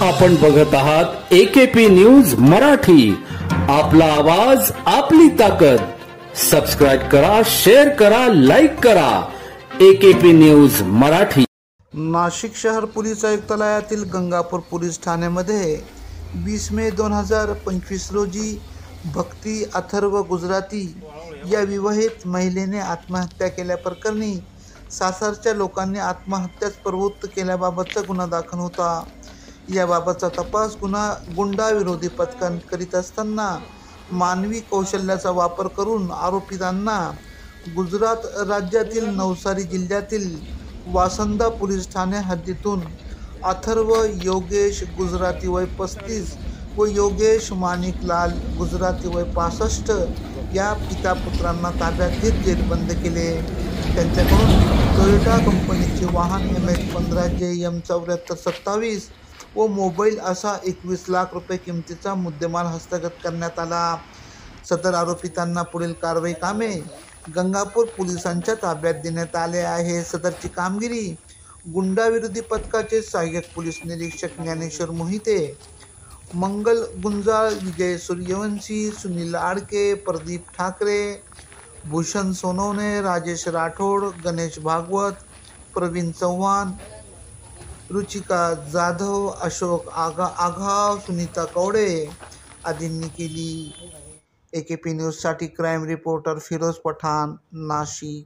आपण बघत आहात AKP न्यूज मराठी। आपला आवाज आपली ताकद। सबस्क्राइब करा, शेअर करा, लाईक करा। AKP news Marathi. नाशिक शहर पोलीस आयुक्तालयातील गंगापूर पोलीस ठाण्यामध्ये 20 मे 2025 रोजी भक्ती अथर्व गुजराती या विवाहित महिलेने आत्महत्या केल्याप्रकरणी सासरच्या लोकांनी आत्महत्यास प्रवृत्त केल्याबाबतचा गुन्हा दाखल होता। याबाबतचा तपास गुंडा विरोधी पथकाने करीत असताना मानवी कौशल्याचा वापर करून आरोपितांना गुजरात राज्यातील नवसारी जिल्ह्यातील वासंदा पोलीस ठाणे हद्दीतून अथर्व योगेश गुजराती वय 35 व योगेश माणिकलाल गुजराती वय 65 या पिता पुत्रांना ताब्यात घेत जेरबंद केले। त्यांच्याकडून टोयोटा कंपनीचे वाहन MH15JM 7427 व मोबाईल असा 21 लाख रुपये किमतीचा मुद्देमाल हस्तगत करण्यात आला। सदर आरोपितांना पुढील कारवाई कामे गंगापूर पोलिसांच्या ताब्यात देण्यात आले आहे। सदरची कामगिरी गुंडाविरोधी पथकाचे सहाय्यक पोलीस निरीक्षक ज्ञानेश्वर मोहिते, मंगल गुंजाळ, विजय सूर्यवंशी, सुनील आडके, प्रदीप ठाकरे, भूषण सोनवणे, राजेश राठोड, गणेश भागवत, प्रवीण चव्हाण, रुचिका जाधव, अशोक आघाव, सुनीता कवडे आदींनी केली। AKP न्यूजसाठी क्राईम रिपोर्टर फिरोज पठाण, नाशिक।